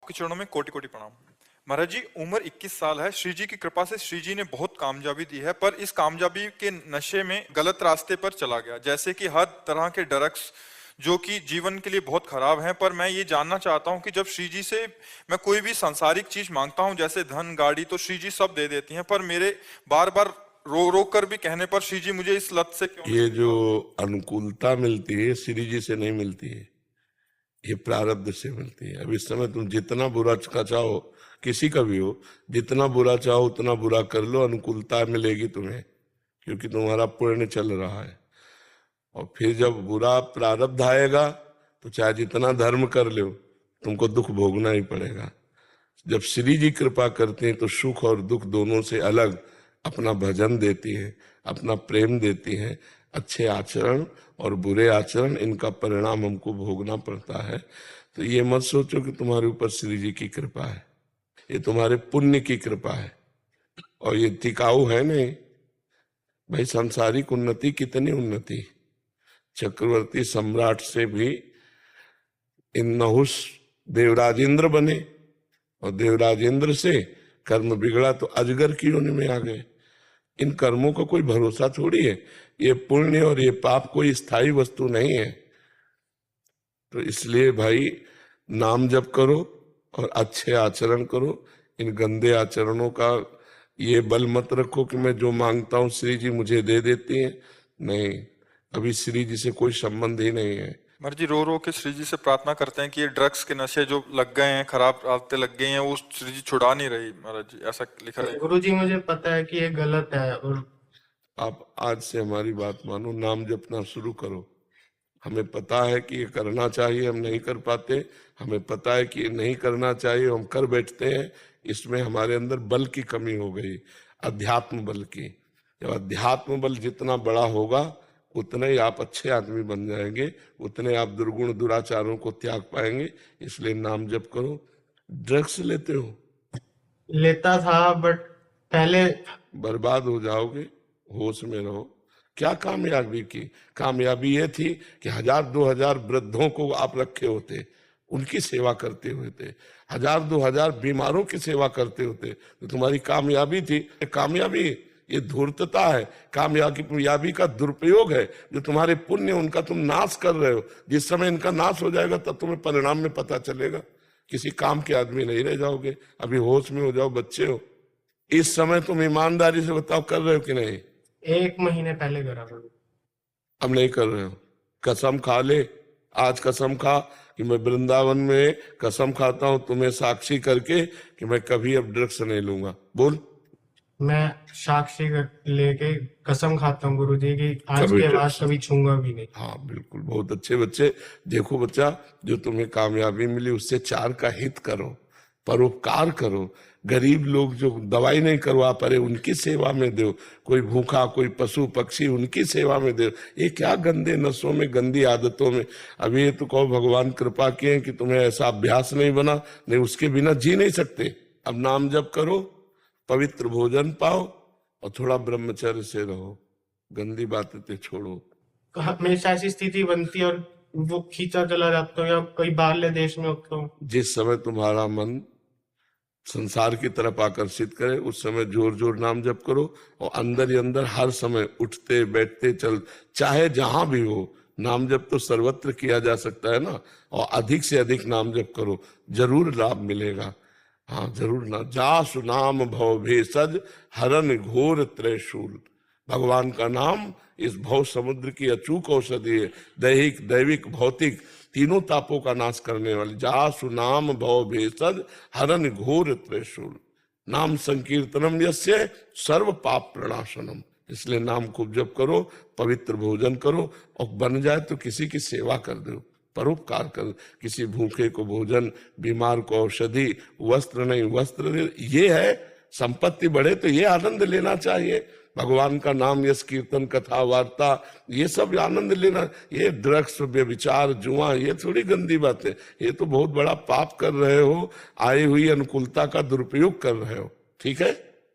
आपके चरणों में कोटि कोटि प्रणाम। महाराज जी, उम्र 21 साल है। श्री जी की कृपा से श्री जी ने बहुत कामयाबी दी है, पर इस कामयाबी के नशे में गलत रास्ते पर चला गया, जैसे कि हर तरह के ड्रग्स जो कि जीवन के लिए बहुत खराब हैं। पर मैं ये जानना चाहता हूं कि जब श्री जी से मैं कोई भी सांसारिक चीज मांगता हूं, जैसे धन गाड़ी, तो श्री जी सब दे देती हैं, पर मेरे बार बार रो रो कर भी कहने पर श्री जी मुझे इस लत से क्यों ये जो अनुकूलता मिलती है श्री जी से नहीं मिलती है, ये प्रारब्ध से मिलती है। अब इस समय तुम जितना बुरा का चाहो, किसी का भी हो, जितना बुरा चाहो उतना बुरा कर लो, अनुकूलता मिलेगी तुम्हें, क्योंकि तुम्हारा पुण्य चल रहा है। और फिर जब बुरा प्रारब्ध आएगा तो चाहे जितना धर्म कर लो, तुमको दुख भोगना ही पड़ेगा। जब श्री जी कृपा करते हैं तो सुख और दुख दोनों से अलग अपना भजन देती है, अपना प्रेम देती है। अच्छे आचरण और बुरे आचरण, इनका परिणाम हमको भोगना पड़ता है। तो ये मत सोचो कि तुम्हारे ऊपर श्री जी की कृपा है, ये तुम्हारे पुण्य की कृपा है, और ये टिकाऊ है नहीं। भाई सांसारिक उन्नति, कितनी उन्नति, चक्रवर्ती सम्राट से भी इन नहुस देवराजेंद्र बने, और देवराजेंद्र से कर्म बिगड़ा तो अजगर की योनि में आ गए। इन कर्मों का कोई भरोसा थोड़ी है। ये पुण्य और ये पाप कोई स्थायी वस्तु नहीं है। तो इसलिए भाई नाम जप करो और अच्छे आचरण करो। इन गंदे आचरणों का ये बल मत रखो कि मैं जो मांगता हूं श्री जी मुझे दे देती है। नहीं, अभी श्री जी से कोई संबंध ही नहीं है। महाराज जी, रो रो के श्री जी से प्रार्थना करते हैं कि ये ड्रग्स के नशे जो लग गए हैं, खराब आदतें लग गई हैं, वो श्री जी छुड़ा नहीं रही। महाराज जी ऐसा लिखा है। गुरु जी मुझे पता है कि ये गलत है, और आप आज से हमारी बात मानो, नाम जपना शुरू करो। हमें पता है कि ये करना चाहिए, हम नहीं कर पाते। हमें पता है कि ये नहीं करना चाहिए, हम कर बैठते हैं। इसमें हमारे अंदर बल की कमी हो गई, अध्यात्म बल की। जब अध्यात्म बल जितना बड़ा होगा, उतने ही आप अच्छे आदमी बन जाएंगे, उतने आप दुर्गुण दुराचारों को त्याग पाएंगे। इसलिए नाम जप करो। ड्रग्स लेते हो? लेता था, बट पहले बर्बाद हो जाओगे, होश में रहो। क्या कामयाबी की? कामयाबी ये थी कि 1000-2000 वृद्धों को आप रखे होते, उनकी सेवा करते हुए थे। 1000-2000 बीमारों की सेवा करते होते, तो तुम्हारी कामयाबी थी। कामयाबी ये धूर्तता है, कामयाबी का दुरुपयोग है। जो तुम्हारे पुण्य, उनका तुम नाश कर रहे हो। जिस समय इनका नाश हो जाएगा तब तुम्हें परिणाम में पता चलेगा। किसी काम के आदमी नहीं रह जाओगे। अभी होश में हो जाओ, बच्चे हो। इस समय तुम ईमानदारी से बताओ, कर रहे हो कि नहीं? 1 महीने पहले करा था। अब नहीं कर रहे हो? कसम खा ले, आज कसम खा कि मैं वृंदावन में कसम खाता हूं तुम्हें साक्षी करके कि मैं कभी अब ड्रग्स नहीं लूंगा। बोल। मैं साक्षी लेके कसम खाता हूँ गुरु जी की आज कभी के बाद ड्रग्स कभी छूंगा भी नहीं। हाँ बिल्कुल, बहुत अच्छे बच्चे। देखो बच्चा, जो तुम्हें कामयाबी मिली उससे 4 का हित करो, परोपकार करो। गरीब लोग जो दवाई नहीं करवा पा रहे, उनकी सेवा में दो। कोई भूखा, कोई पशु पक्षी, उनकी सेवा में दो। ये क्या गंदे नशों में, गंदी आदतों में। अभी ये तो कहो भगवान कृपा किए कि तुम्हें ऐसा अभ्यास नहीं बना, नहीं उसके बिना जी नहीं सकते। अब नाम जप करो, पवित्र भोजन पाओ, और थोड़ा ब्रह्मचर्य से रहो। गंदी बातें छोड़ो। हमेशा ऐसी स्थिति बनती है और वो खींचा चला जाता हूँ, या कहीं बाहरले देश में होता हूँ। जिस समय तुम्हारा मन संसार की तरफ आकर्षित करे, उस समय जोर जोर नाम जप करो। और अंदर ही अंदर हर समय उठते बैठते चल, चाहे जहां भी हो, नाम जप तो सर्वत्र किया जा सकता है ना। और अधिक से अधिक नाम जप करो, जरूर लाभ मिलेगा। हाँ जरूर ना। जासु नाम भव भेषज हरन घोर त्रैशूल। भगवान का नाम इस भव समुद्र की अचूक औषधि है। दैहिक, दैविक, भौतिक तीनों तापों का नाश करने वाली। जासु नाम भव भेषज हरन घोर त्रैशूल। नाम संकीर्तनम यस्य सर्व पाप प्रणाशनम। इसलिए नाम खूब जप करो, पवित्र भोजन करो, और बन जाए तो किसी की सेवा कर दो, परोपकार कर। किसी भूखे को भोजन, बीमार को औषधि, वस्त्र नहीं वस्त्र दे। ये है संपत्ति बढ़े तो ये आनंद लेना चाहिए। भगवान का नाम, यश कीर्तन, कथा वार्ता, ये सब आनंद लेना। ये ड्रग्स, व्यभिचार, जुआ, ये थोड़ी गंदी बात है। ये तो बहुत बड़ा पाप कर रहे हो, आई हुई अनुकूलता का दुरुपयोग कर रहे हो। ठीक है।